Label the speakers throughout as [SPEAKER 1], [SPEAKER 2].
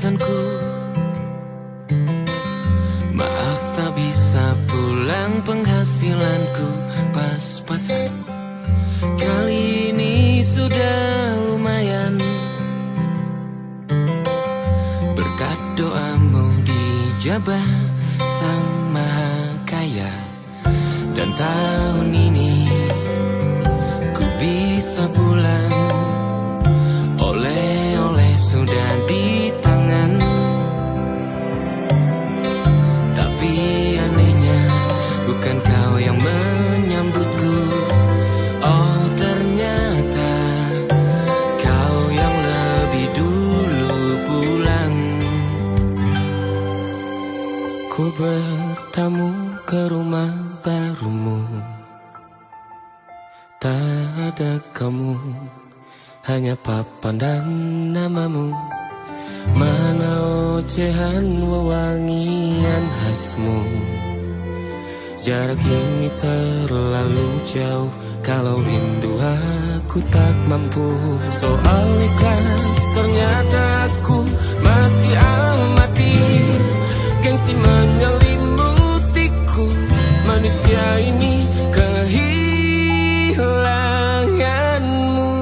[SPEAKER 1] pesanku. Maaf tak bisa pulang, penghasilanku pas-pasan. Kali ini sudah lumayan, berkat doamu dijabah Sang Maha Kaya. Dan tahun ini ku bisa pulang, oleh-oleh sudah di tangan. Tapi anehnya bukan kau yang menyambutku. Oh ternyata kau yang lebih dulu pulang. Ku bertamu ke rumah barumu, tak ada kamu, hanya papan dan namamu. Mana ocehan wewangian khasmu. Jarak ini terlalu jauh, kalau rindu aku tak mampu. Soal ikhlas ternyata aku masih amati. Gengsi menyelimutiku, manusia ini kehilanganmu.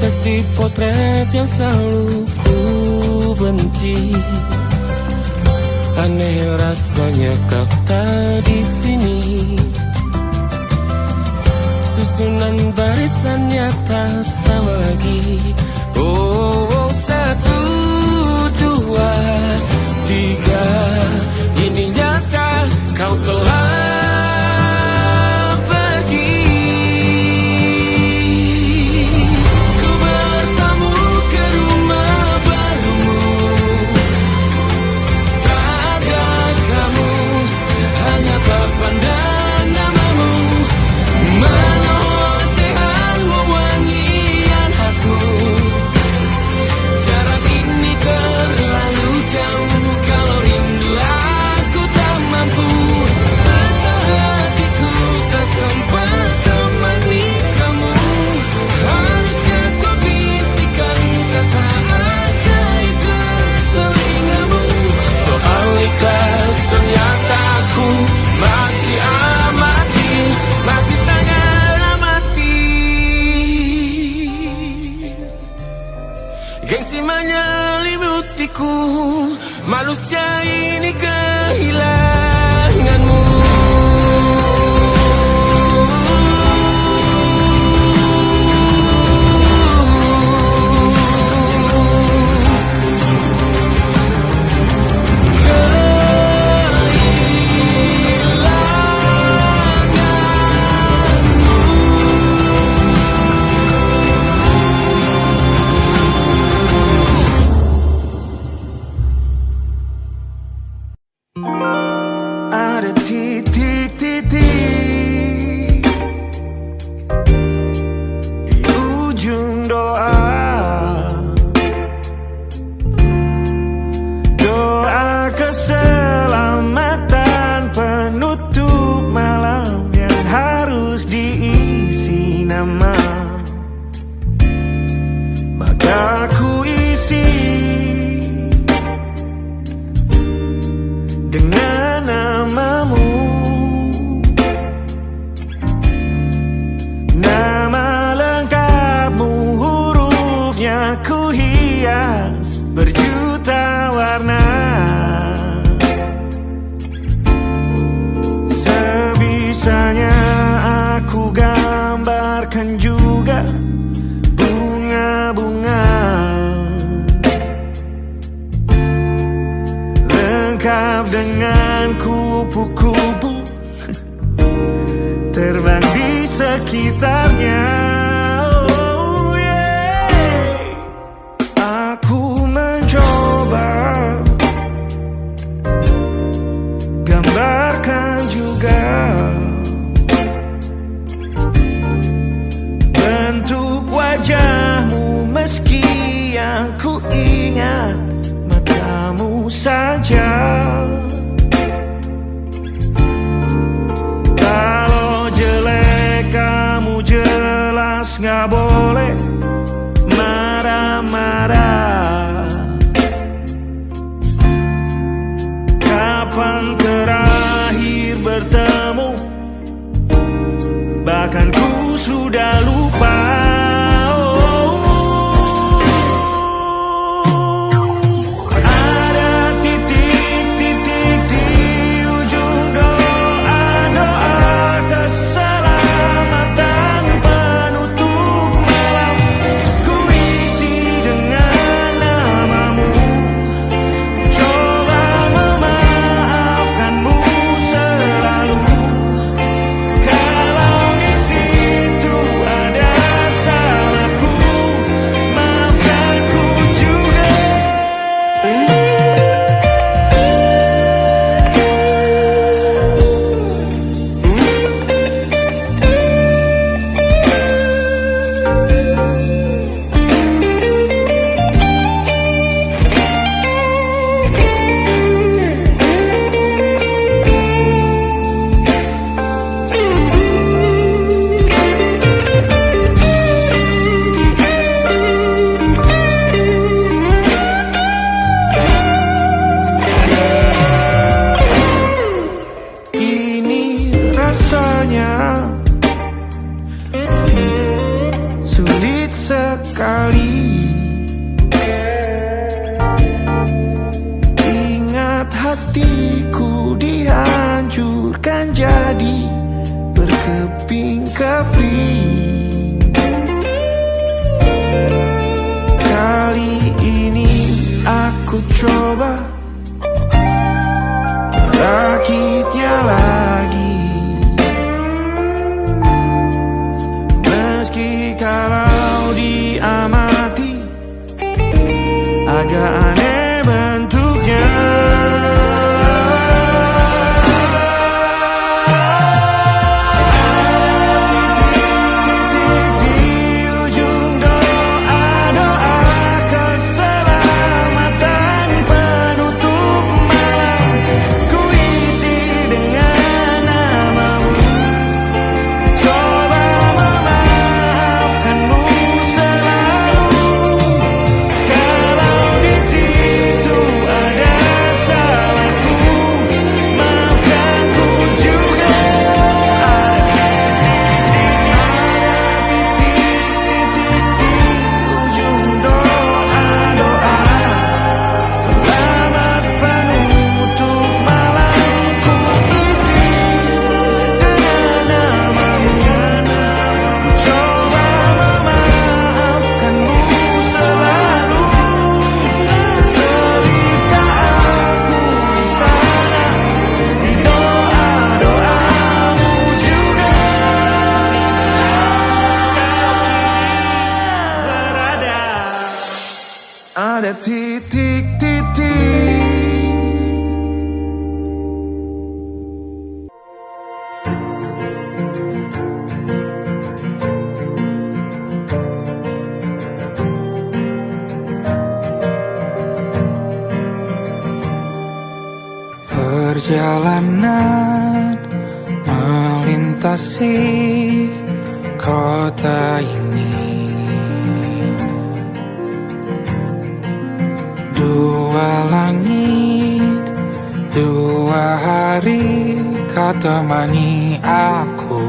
[SPEAKER 1] Sesi potret yang selalu ku benci, aneh rasanya kau tak di sini. Susunan barisannya tak sama lagi. Oh, 1, 2, 3, ini nyata kau telah gengsi menyelimutiku, manusia ini kehilanganmu. Ada titik-titik di ujung doa, doa keselamatan penutup malam yang harus diisi nama. Maka ku isi dengan namamu, nama lengkapmu, hurufnya ku hias berjuta warna. Sebisanya aku gambarkan juga bunga-bunga, lengkap dengan kupu-kupu terbang di sekitarnya. Oh yeah. Aku mencoba gambarkan juga
[SPEAKER 2] yang terakhir bertemu, bahkan ku sudah lupa. Sulit sekali ingat hatiku dihancurkan jadi berkeping-keping. Kali ini aku coba merakitnya lagi. Meski kalau diamati agak aneh bentuknya. Ada titik-titik.
[SPEAKER 3] Perjalanan melintasi kota ini, dua langit, dua hari kau temani aku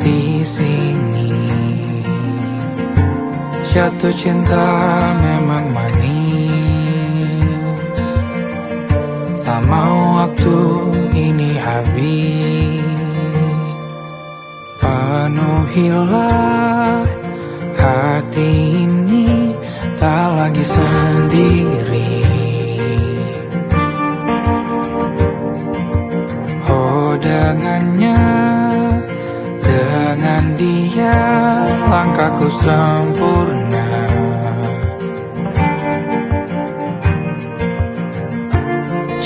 [SPEAKER 3] di sini. Jatuh cinta memang manis, tak mau waktu ini habis. Penuhilah hati ini, tak lagi sendiri. Oh dengannya, dengan dia langkahku sempurna.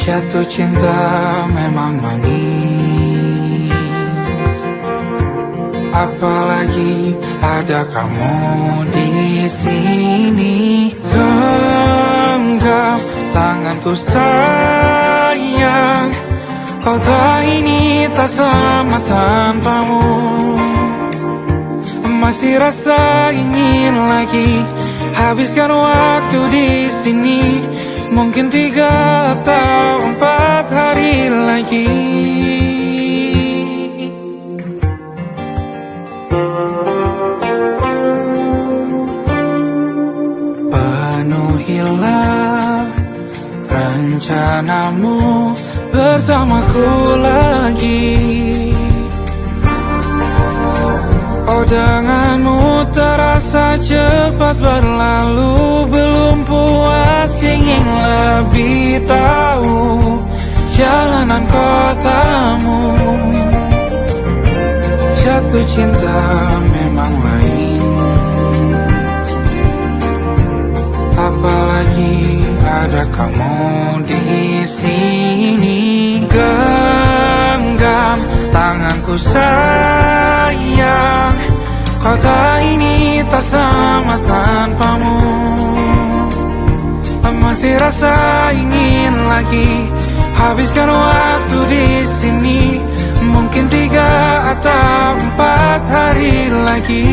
[SPEAKER 3] Jatuh cinta memang manis, apalagi ada kamu di sini. Genggam tanganku sayang, kota ini tak sama tanpamu. Masih rasa ingin lagi habiskan waktu di sini. Mungkin 3 atau 4 bersamaku lagi. Oh, denganmu terasa cepat berlalu, belum puas ingin lebih tahu jalanan kotamu. Jatuh cinta memang lain, apalagi ada kamu di sini. Genggam tanganku sayang, kota ini tak sama tanpamu. Masih rasa ingin lagi habiskan waktu di sini. Mungkin 3 atau 4 hari lagi.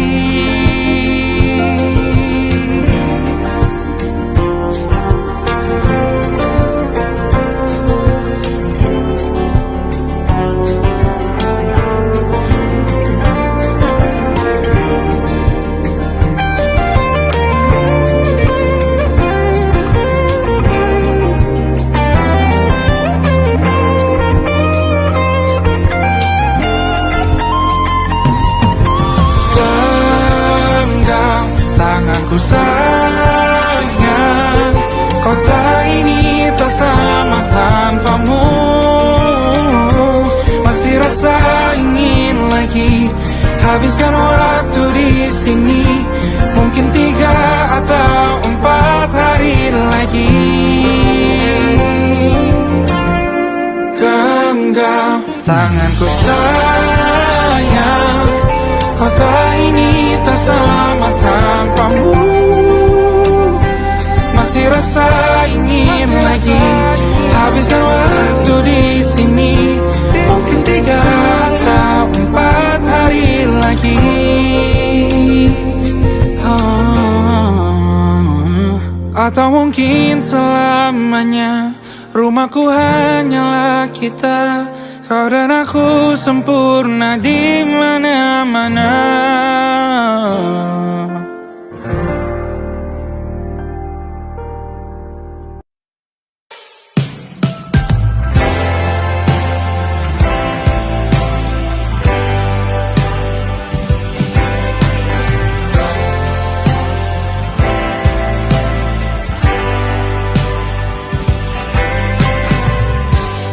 [SPEAKER 3] Tanganku sayang, kota ini tak sama tanpamu. Masih rasa ingin lagi habiskan waktu di sini. Mungkin 3 atau 4 hari lagi. Genggam tanganku sayang, kota ini tak sama tanpamu. Masih rasa ingin lagi habiskan waktu di sini. Mungkin 3 atau 4 hari lagi. Atau mungkin selamanya. Rumahku hanyalah kita, kau dan aku sempurna di mana-mana.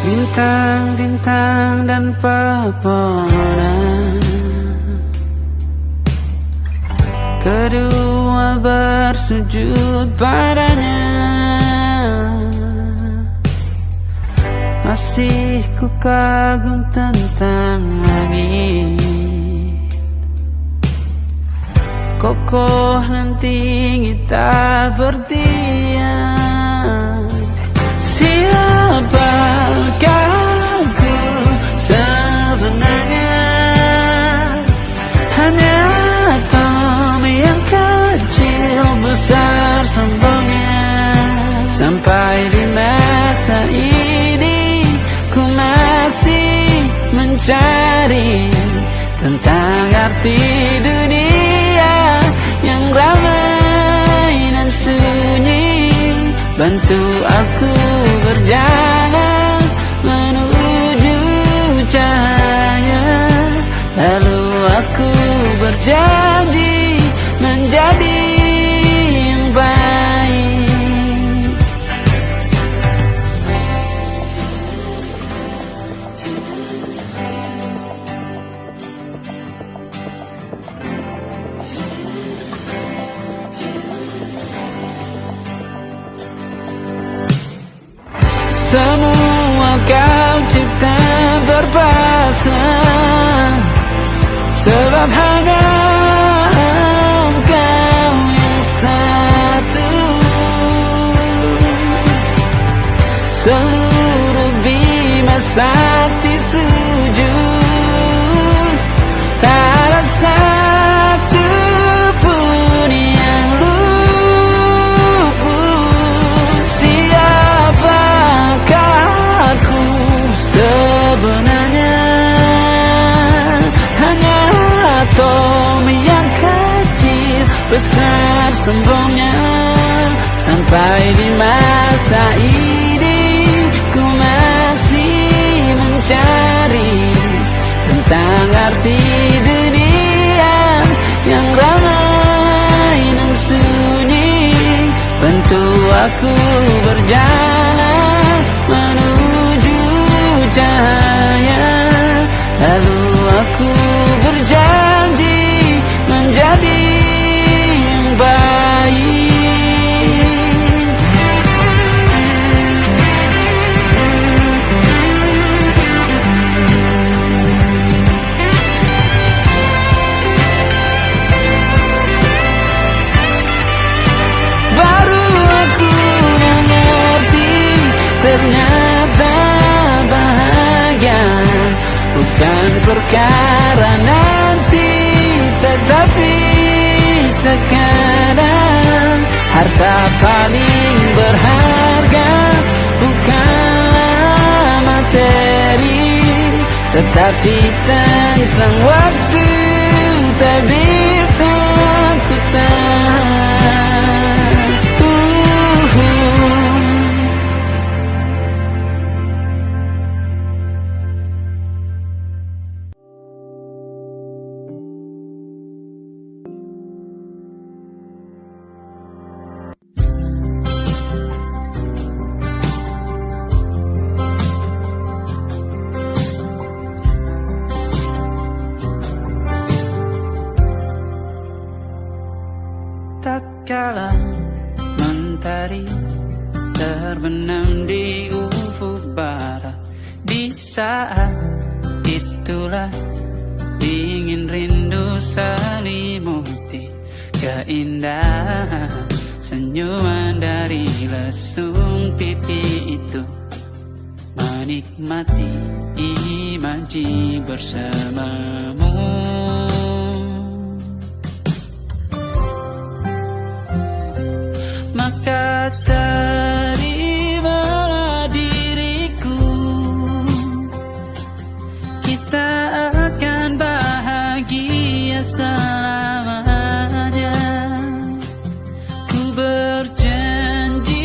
[SPEAKER 4] Bintang-bintang dan pepohonan, kedua bersujud padanya. Masih ku kagum tentang langit, kokoh dan tinggi tak berdiam. Siapakah aku sebenarnya? Hanya atom yang kecil besar sombongnya. Sampai di masa ini ku masih mencari tentang arti dunia yang ramai dan sunyi. Bantu aku berjalan menuju cahaya, lalu aku berjanji menjadi yang baik. Semua kau cipta berpasang, sebab hanya Engkau yang satu. Seluruh bima sakti sujud, tak ada satu pun yang luput. Siapakah aku sebenarnya? Hanya atom yang kecil besar sombongnya. Sampai di masa ini ku masih aku berjalan menuju cahaya. Lalu aku berjanji menjadi yang baik. Baru aku mengerti, ternyata bahagia bukan perkara nanti, tetapi sekarang. Harta paling berharga bukanlah materi, tetapi tentang waktu tak bisa ku tahan. Tatkala mentari terbenam di ufuk barat, di saat itulah dingin rindu selimuti keindahan senyuman dari lesung pipi itu. Menikmati imaji bersamamu. Maka terimalah diriku, kita akan bahagia selamanya. Ku berjanji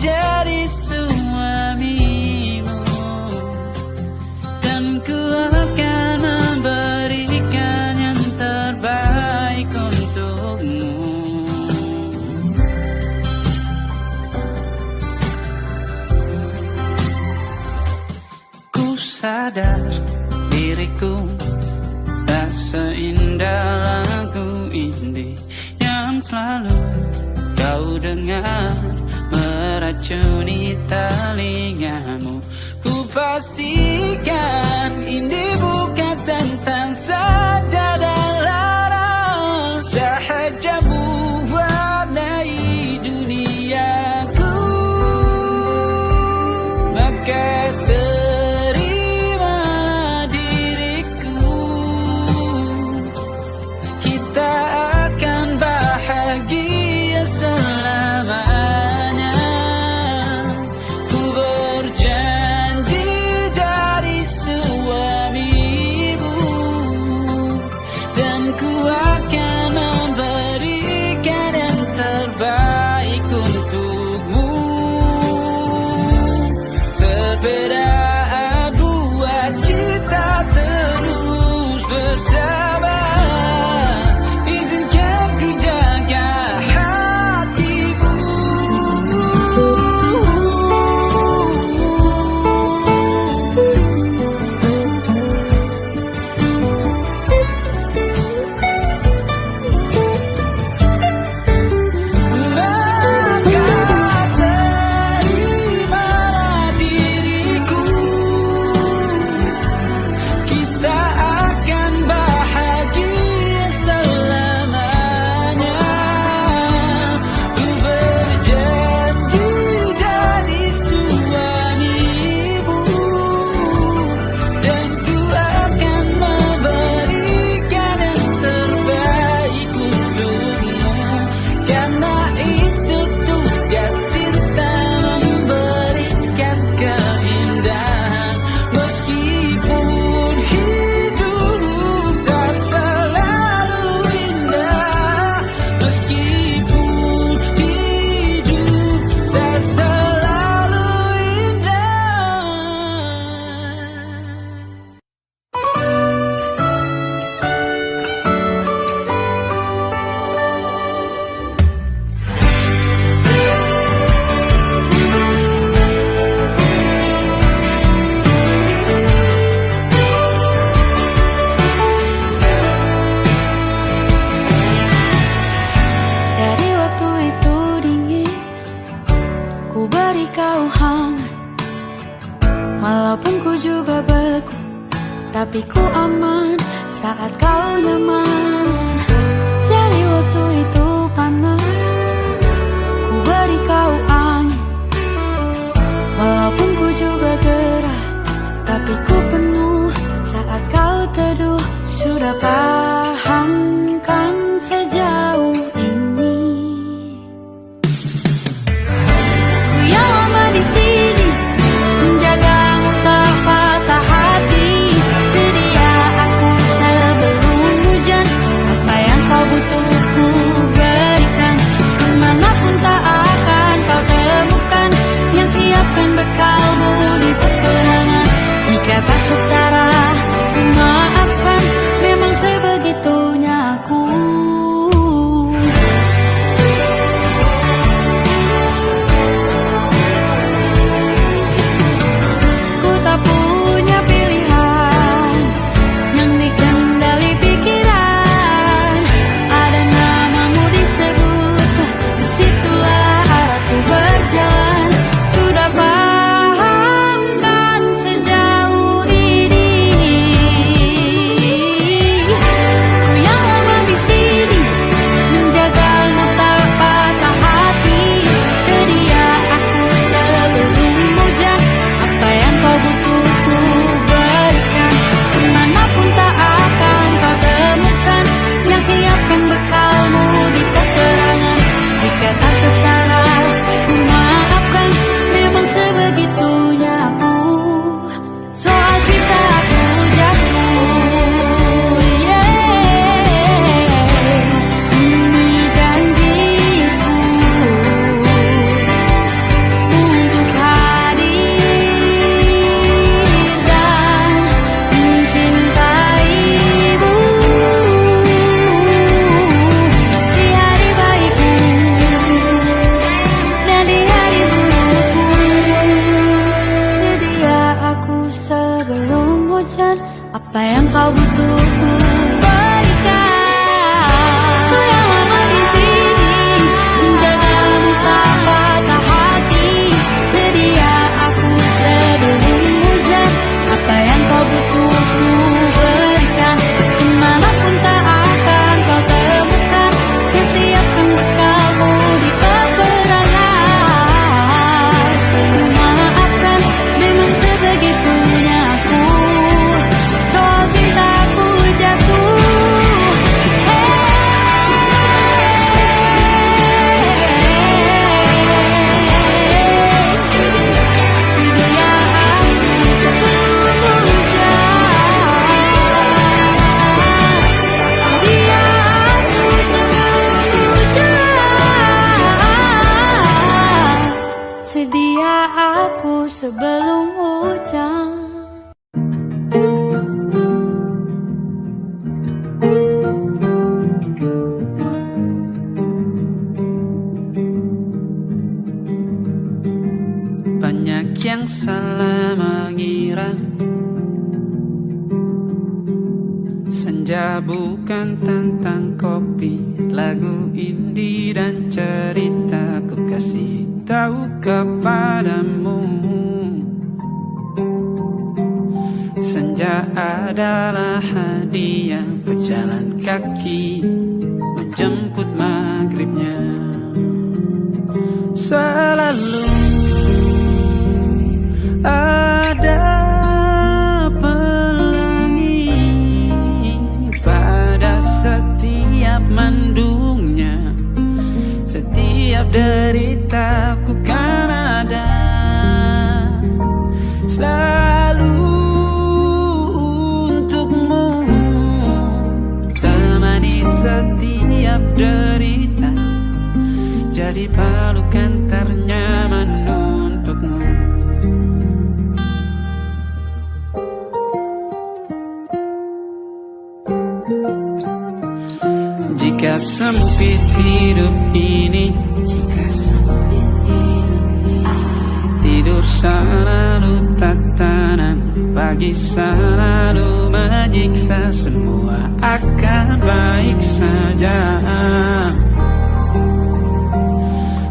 [SPEAKER 4] jadi suamimu, dan ku akan memberikan yang terbaik untukmu. Sadar diriku tak seindah lagu indie yang selalu kau dengar meracuni telingamu. Ku pastikan indie bukan tentang sajadah larang, sahaja mewarnai duniaku. Maka kita akan bahagia.
[SPEAKER 5] Walaupun ku juga beku, tapi ku aman saat kau nyaman. Jadi waktu itu panas, ku beri kau angin. Walaupun ku juga gerah, tapi ku penuh saat kau teduh. Sudah paham kan sejauh ini? Ku yang lama di sini, menjagamu tak patah hati. Sedia aku sebelum hujan, apa yang kau butuh ku berikan. Kemanapun tak akan kau temukan yang siapkan bekalmu di peperangan. Jika tak setara, ku maafkan, memang sebegitunya aku. Ku tak punya pilihan yang dikendali pikiran. Ada namamu disebut, disitulah arahku berjalan. Sudah paham kan sejauh ini? Ku yang lama di sini, menjagamu tak patah hati. Sedia aku sebelum hujan, apa yang kau butuh ku berikan. Kemanapun tak akan kau temukan yang siapkan bekalmu di peperangan. Jika tak setara, ku maafkan, memang sebegitunya aku. Soal cinta aku jatuh, ini janjiku untuk hadir dan mencintaimu di hari baikku dan di hari burukku. Sedia aku sebelum hujan, apa yang kau butuh ku berikan. Ku yang lama di sini, menjagamu tak patah hati. Sedia aku sebelum hujan, apa yang kau butuh ku berikan. Kemanapun tak akan kau temukan yang siapkan bekalmu di peperangan. Ku maafkan, memang sebegitunya aku. Soal cintaku jatuh, sedia aku sebelum hujan. Sedia aku sebelum hujan. Sedia aku sebelum hujan.
[SPEAKER 4] Banyak yang salah mengira senja bukan tentang kopi, lagu indie dan cerita. Ku kasih tahu kepadamu, senja adalah hadiah berjalan kaki menjemput maghribnya. Selalu ada pelangi pada setiap mendungnya. Setiap deritaku kan ada selalu untukmu. Temani setiap derita, jadi pelukan ternyaman untukmu. Jika sempit hidup ini, tidur selalu tatanan, pagi selalu menyiksa, semua akan baik saja.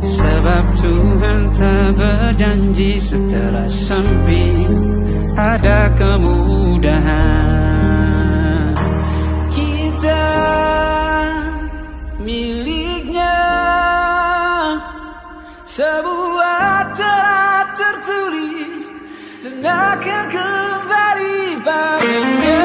[SPEAKER 4] Sebab Tuhan tak berjanji setelah sempit ada kemudahan. Kita miliknya sebuah telah tertulis dan akan kembali padanya.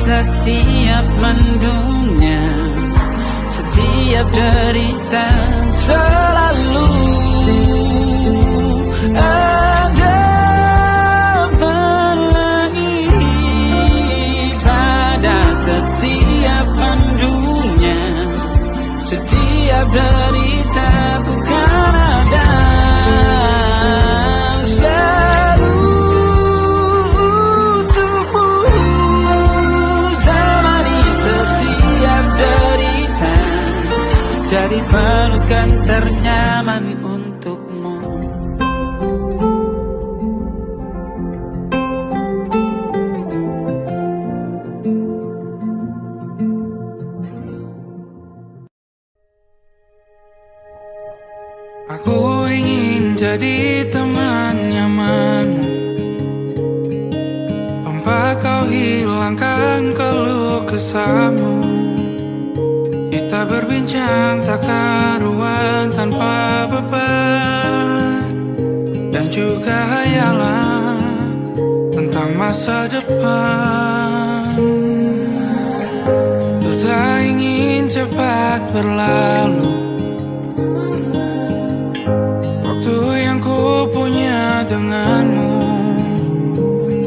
[SPEAKER 4] Setiap mendungnya, setiap derita, selalu ada pelangi. Pada setiap mendungnya, setiap derita, ku kan ada. Jadi pelukan ternyaman untukmu.
[SPEAKER 3] Aku ingin jadi teman nyamanmu, tempat kau hilangkan keluh kesahmu. Kita berbincang tak karuan tanpa beban, dan juga hayalan tentang masa depan. Ku tak ingin cepat berlalu waktu yang ku punya denganmu.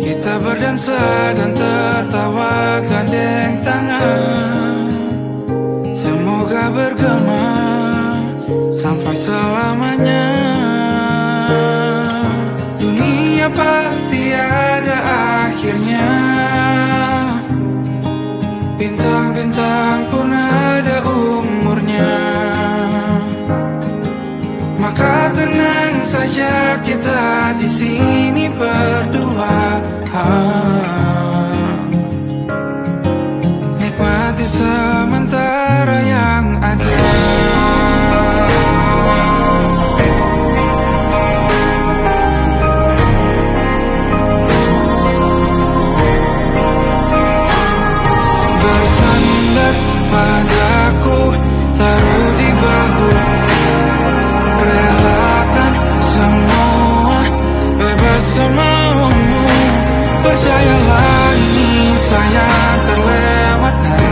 [SPEAKER 3] Kita berdansa dan tertawa gandeng tangan, semoga bergema sampai selamanya. Dunia pasti ada akhirnya, bintang-bintang pun ada umurnya. Maka tenang saja kita di sini berdua. Nikmati sementara yang ada. Bersandar padaku, taruh di bahu, relakan semua, bebas semaumu. Percayalah ini sayang terlewatkan,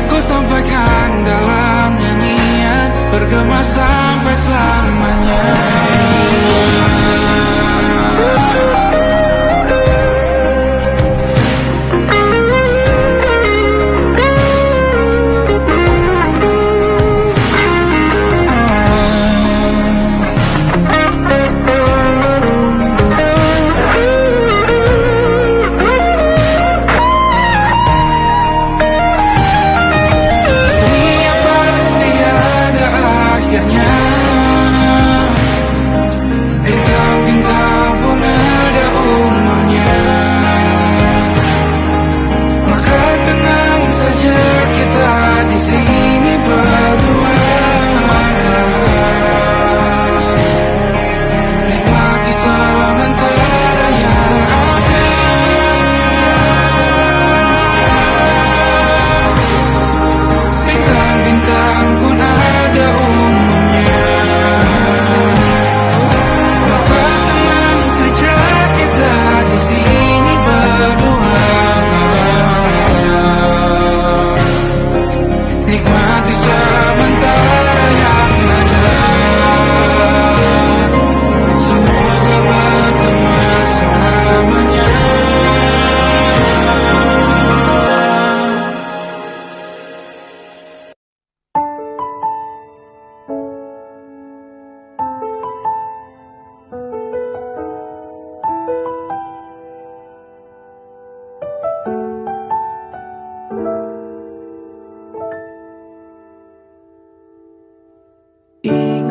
[SPEAKER 3] ku sampaikan dalam nyanyian, bergema sampai selamanya.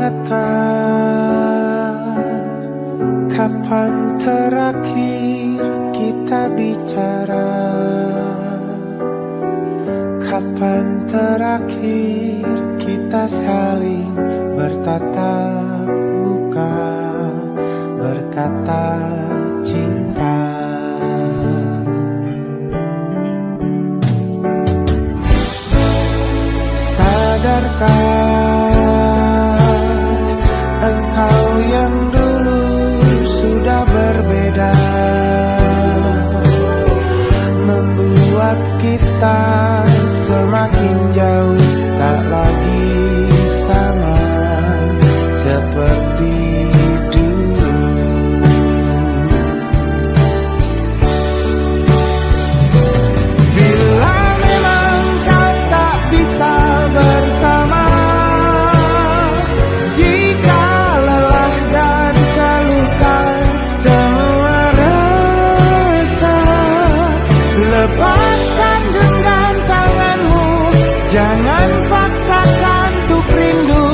[SPEAKER 6] ingatkah kapan terakhir kita bicara? Kapan terakhir kita saling bertatap muka, berkata cinta? Sadarkah engkau yang dulu sudah berbeda, membuat kita semakin jauh, tak lagi sama seperti dulu. Bila memang kau tak bisa bersama, jika lelah dan keluhkan semua rasa, lepaskan genggam tanganmu, jangan paksakan untuk rindu,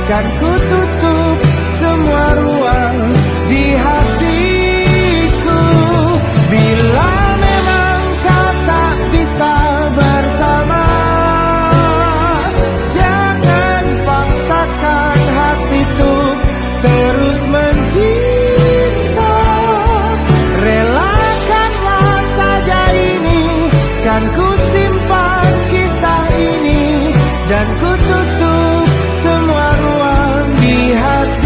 [SPEAKER 6] kan ku tutup semua ruang di hatiku. Bila memang kau tak bisa bersama, jangan paksakan hati untuk terus mencinta. Relakanlah saja ini, kan ku simpan kisah ini, dan ku tutup semua ruang di hatiku.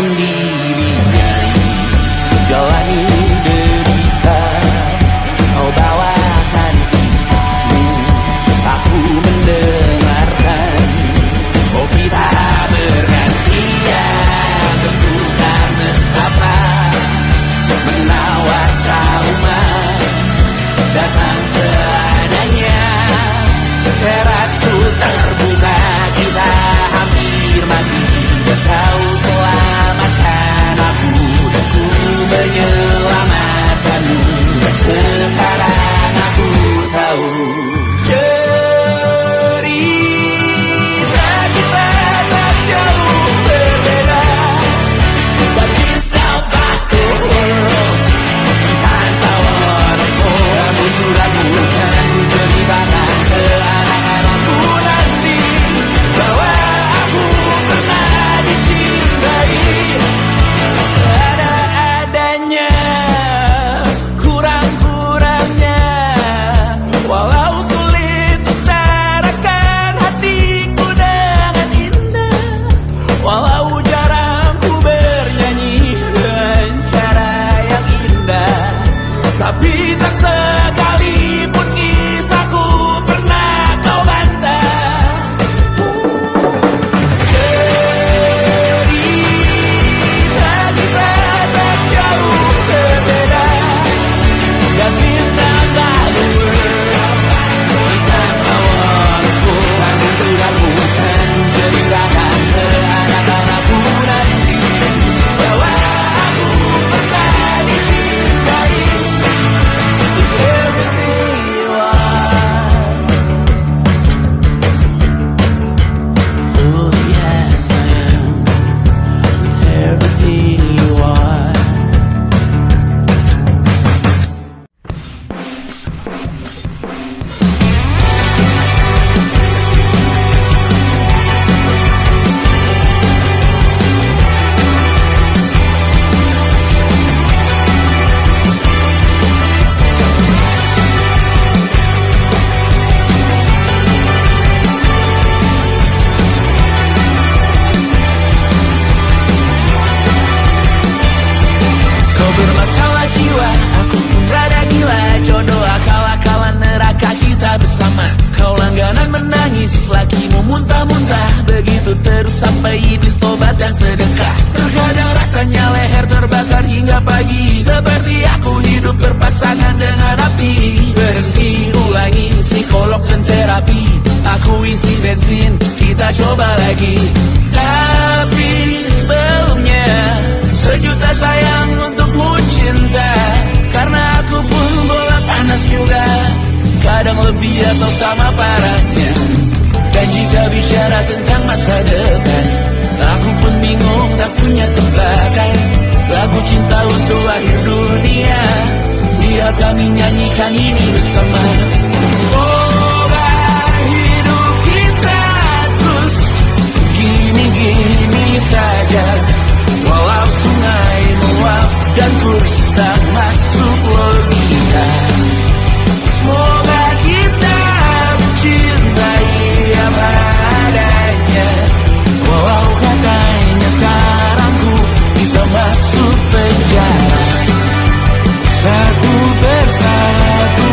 [SPEAKER 4] sendirian jalani derita. Kau bawakan kisahmu, aku mendengarkan. Kopi tak bergantian, tentukan nestapa menawar trauma datang seadanya. Teras ku terbuka, kita hampir mati. Kau selamatkan aku dan ku menyelamatkanmu. Sekarang aku tahu cerita kita tak jauh berbeda, but kita batu sometimes I wanna fall. Namun suratmu kan ku ceritakan ke anak-anakku nanti bahwa aku pernah dicintai seadanya, kurang-kurangnya. Walau sulit utarakan hatiku dengan indah, walau jarang ku bernyanyi dengan cara yang indah, tapi tak sekalipun kisahku pernah kau bantah. Cerita kita tak jauh berbeda, dan kita balur. Sometimes I wanna fall. Namun suratmu kan ceritakan ke anak-anakku nanti bahwa aku pernah dicintai. With everything you are, fully yes I am. With everything you are. Kau bermasalah jiwa, aku pun rada gila. Jodoh akal-akalan neraka kita bersama. Kau langganan menangis, lakimu muntah-muntah. Begitu terus sampai iblis tobat dan sedekah. Terkadang rasanya leher terbakar hingga pagi, seperti aku hidup berpasangan dengan api. Berhenti, ulangi psikolog dan terapi. Aku isi bensin, kita coba lagi. Tapi sebelumnya sejuta sayang untukmu cinta, karena aku pun bola panas juga, kadang lebih atau sama parahnya. Dan jika bicara tentang masa depan, aku pun bingung tak punya tebakan. Lagu cinta untuk akhir dunia, biar kami nyanyikan ini bersama. Semoga hidup kita terus gini-gini saja, walau sungai meluap dan kurs tak masuk logika. Semoga kita mencintai apa adanya, walau katanya sekarang ku bisa masuk penjara. Satu persatu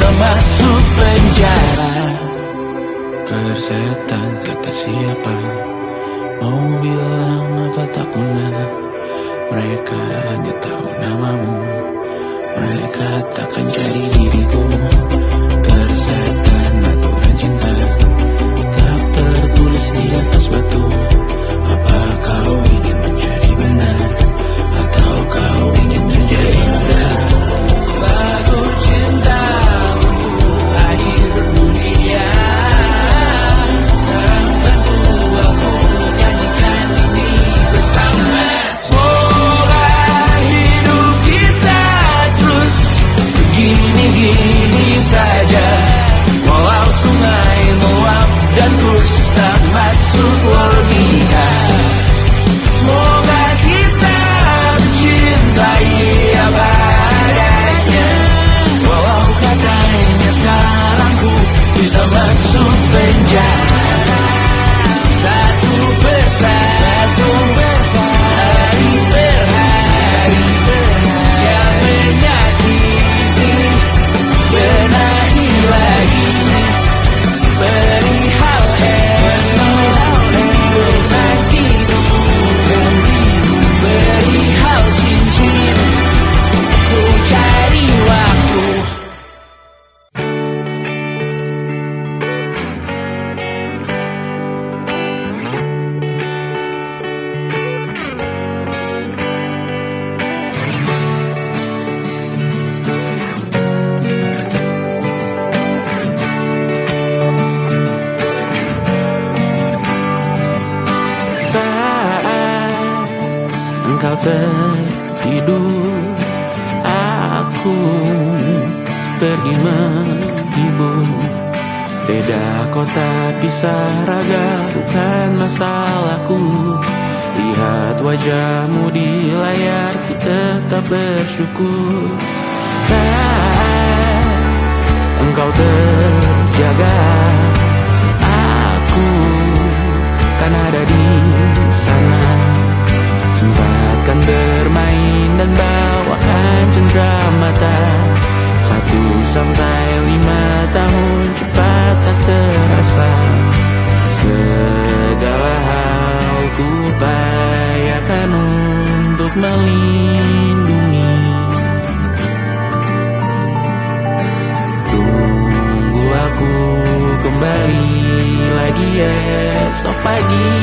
[SPEAKER 4] bisa masuk penjara.
[SPEAKER 1] Persetan kata siapa, mau bilang apa tak guna. Mereka hanya tahu namamu, mereka takkan jadi diriku. Persetan aturan cinta tak tertulis di atas batu. Apa kau ingin menjadi benar, atau kau ingin menjadi muda?
[SPEAKER 4] Lagu cinta untuk akhir dunia, sekarang bantu aku nyanyikan ini bersama. Semoga hidup kita terus begini-gini saja, walau sungai meluap dan terus tak masuk logika. Semoga kita mencintai apa adanya, walau katanya sekarang ku bisa masuk penjara. Satu persatu, hari per hari, yang menyakiti benahi lagi, beri hal esok untuk hidup, beri hal cincin, ku cari waktu.
[SPEAKER 1] Saat engkau tertidur, aku pergi menghibur. Beda kota pisah raga bukan masalahku. Lihat wajahmu di layar, ku tetap bersyukur. Saat engkau terjaga, aku kan ada di sana. Sempatkan bermain dan bawakan cenderamata. 1 sampai 5 tahun cepat tak terasa. Segala hal ku upayakan untuk melindungi. Tunggu aku kembali lagi esok pagi.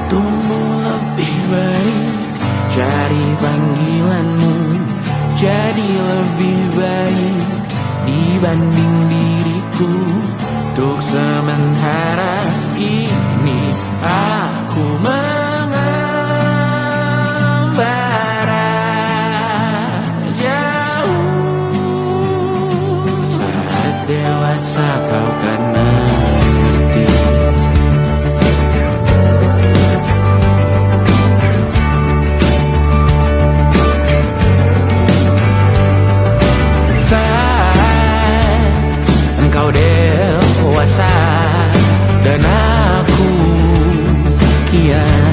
[SPEAKER 1] Tumbuh lebih baik, cari panggilanmu, jadi lebih baik dibanding diriku. Untuk sementara ini aku mengembara jauh. Saat dewasa kau kan mengerti. Saat engkau dewasa dan aku kian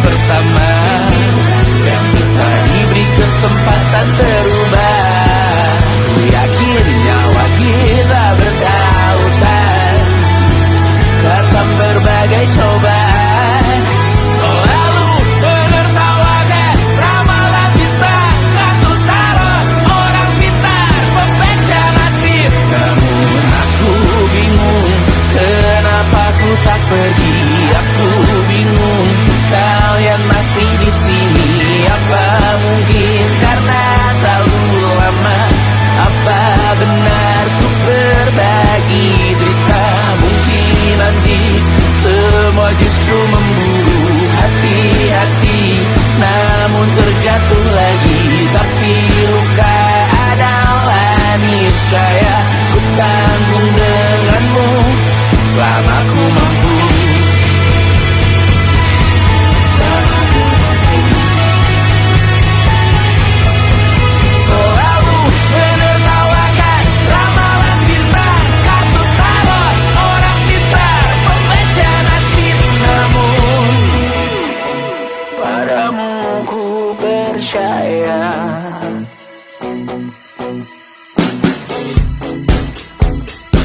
[SPEAKER 4] pertama yang kita diberi kesempatan terubah. Ku yakin nyawa kita bertautan karena berbagai cobaan. Selalu menertawakan ramalan kita, kartu tarot orang pintar membaca nasib. Namun aku bingung, kenapa ku tak pergi? Aku bingung, kalian masih di sini. Apa mungkin karena terlalu lama? Apa benar ku berbagi derita? Mungkin nanti semua justru memburu hati-hati, namun terjatuh lagi. Tapi luka adalah niscaya ku tanggung denganmu selama ku mampu. Selalu menertawakan ramalan bintang, kartu tarot orang pintar membaca nasib. Namun padamu ku percaya,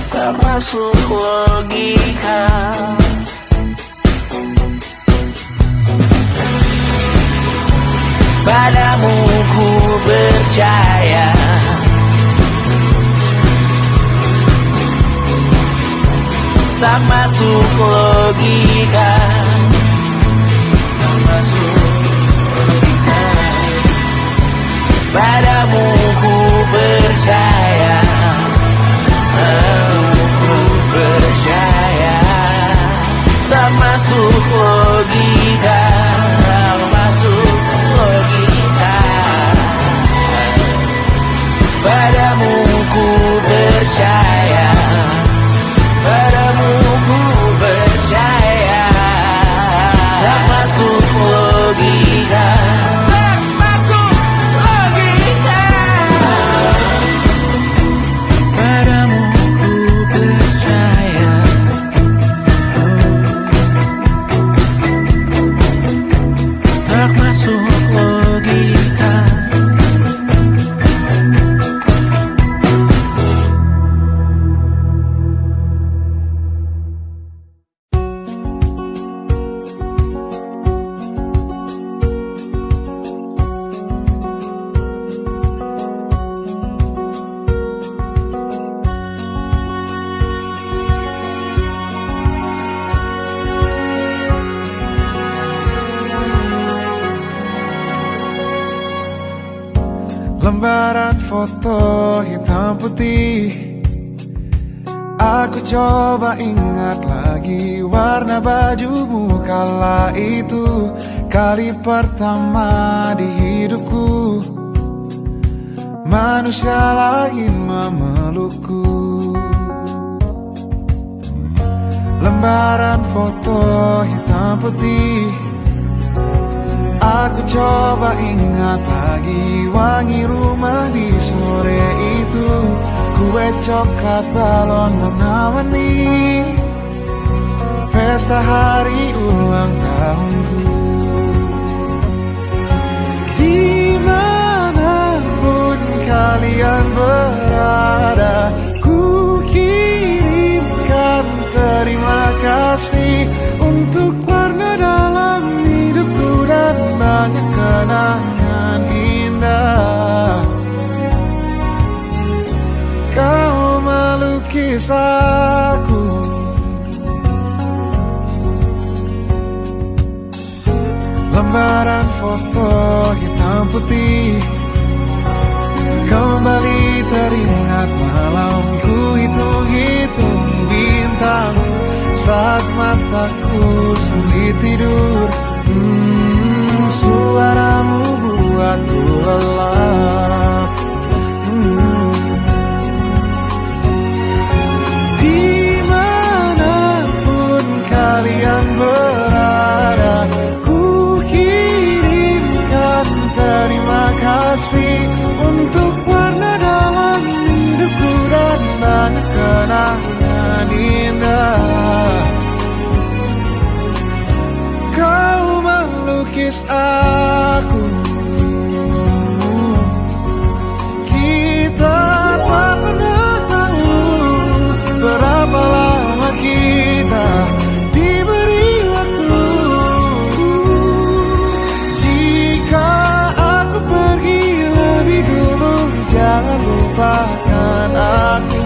[SPEAKER 4] tak masuk logika. Padamu ku percaya, tak masuk logika. Tak masuk logika. Padamu ku percaya, padamu ku percaya, tak masuk logika. Tak masuk logika. Padamu ku percaya, padamu ku percaya, tak masuk logika. Tak masuk logika. Padamu ku percaya, tak masuk logika.
[SPEAKER 6] Lembaran foto hitam putih, aku coba ingat lagi warna bajumu kala itu. Kali pertama di hidupku manusia lain memelukku. Lembaran foto hitam putih, aku coba ingat lagi wangi rumah di sore itu. Kue coklat, balon warna-warni, pesta hari ulang tahunku. Dimanapun kalian berada, ku kirimkan terima kasih untuk warna dalam hidupku dan banyak kenangan indah. Kau melukis aku, lembaran foto hitam putih, kembali teringat malam ku hitung-hitung bintang saat mataku sulit tidur. Suaramu buatku lelap. Dimanapun kalian berada, ku kirimkan terima kasih untuk warna dalam hidupku dan banyak kenangan indah. Kau menangis aku. Kita tak pernah tahu berapa lama kita diberi waktu. Jika aku pergi lebih dulu, jangan lupakan aku.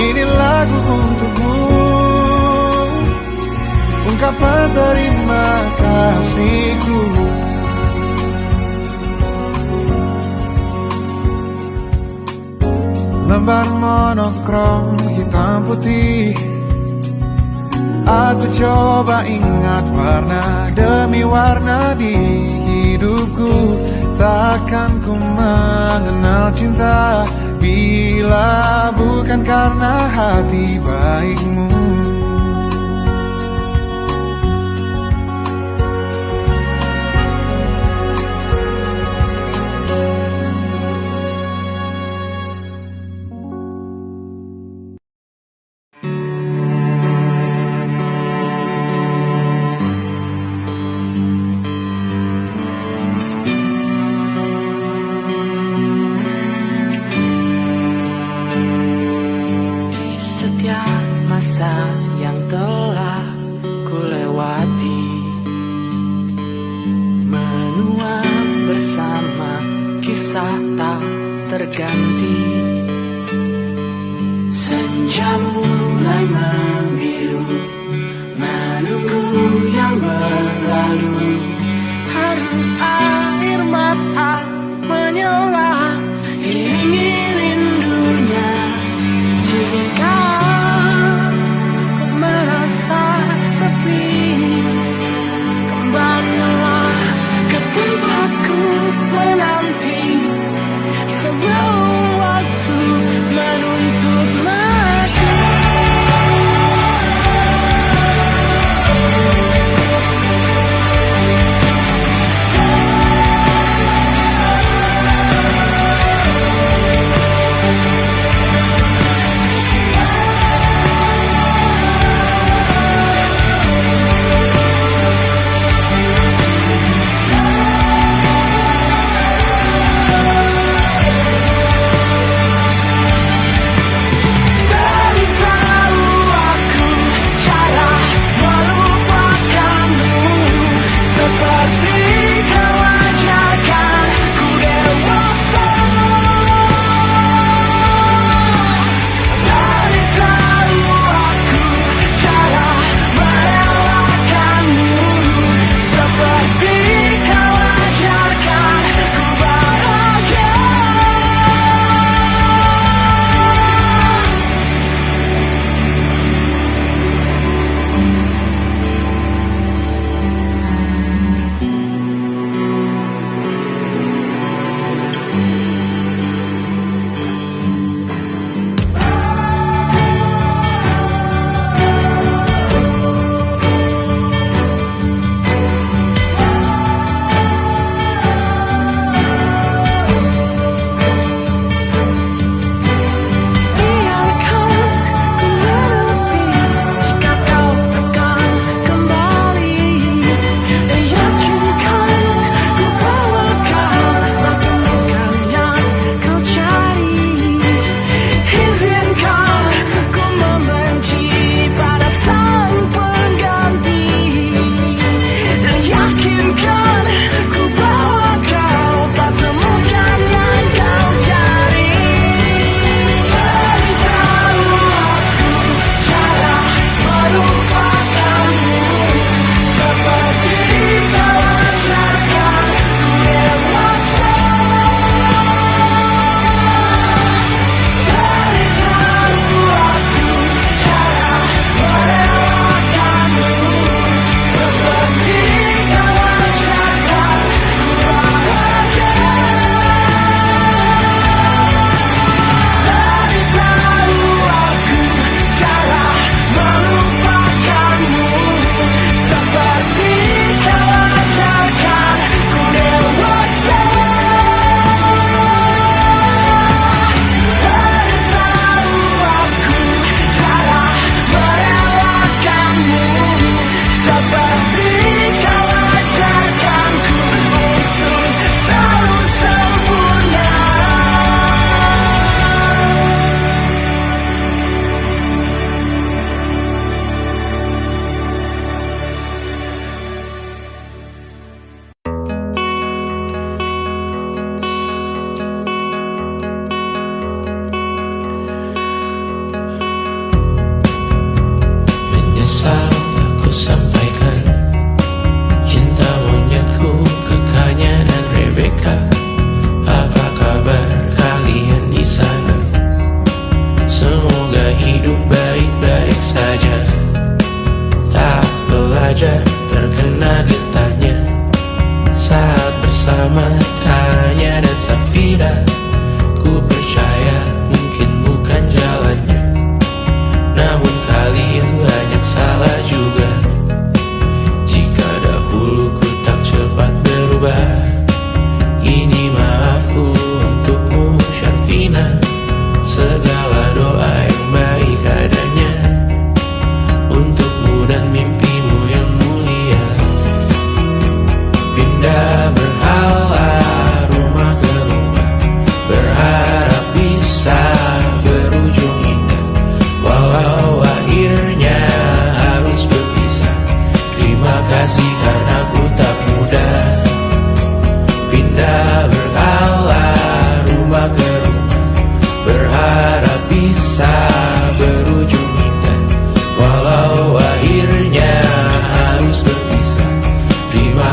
[SPEAKER 6] Ini lagu untukmu, ungkapan terima kasihku. Lembar monokrom hitam putih, aku coba ingat warna demi warna di hidupku. Takkan ku mengenal cinta bila bukan karena hati baikmu.
[SPEAKER 5] Sebelum waktu menuntut mati.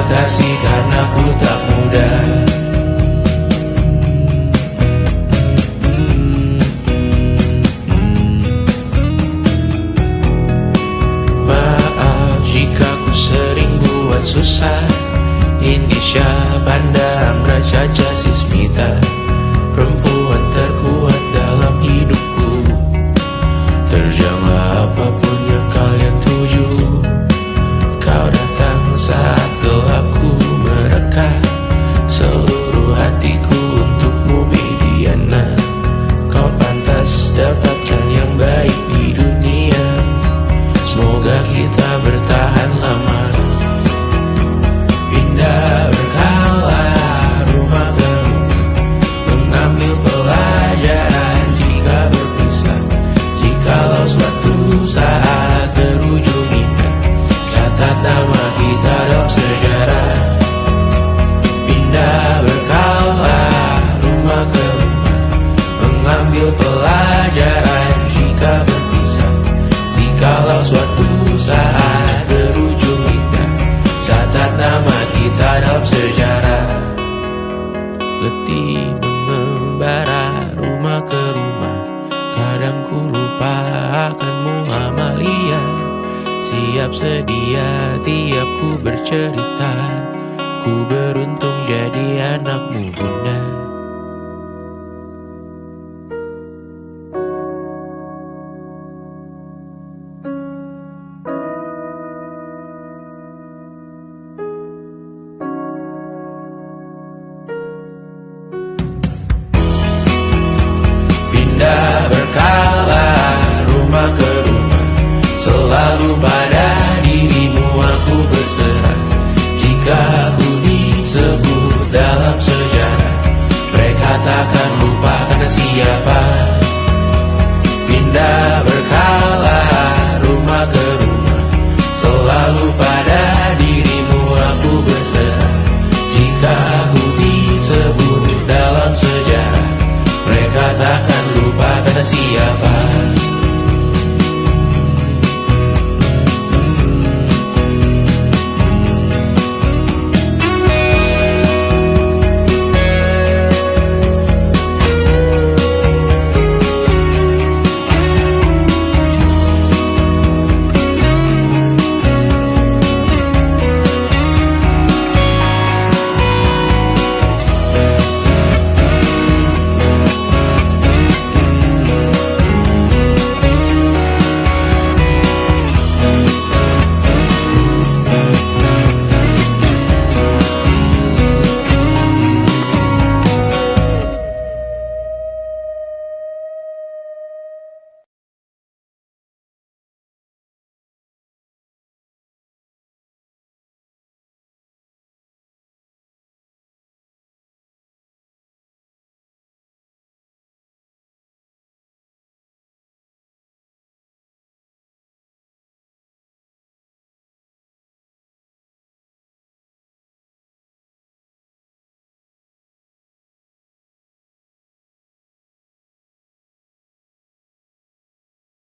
[SPEAKER 1] kasih karena ku tak muda. Maaf jika ku sering buat susah. Indonesia pandang Raja Jasismita, perempuan terkuat dalam hidupku. Terjanglah apapun yang kalian tuju. Kau datang saat gelapku mereka, seluruh hatiku untukmu Mediana. Kau pantas dapatkan yang baik di dunia. Semoga kita bertahan lama. Pindah berkala rumah ke rumah, mengambil pelajaran jika berpisah. Jikalau suatu saat berujung indah, catat nama kita dalam sejarah. Pindah berkala rumah ke rumah, mengambil pelajaran jika berpisah. Jikalau suatu saat berujung indah, catat nama kita dalam sejarah. Letih mengembara rumah ke rumah, kadang ku lupa akanmu Amalia. Siap sedia tiap ku bercerita, ku beruntung jadi anakmu bunda.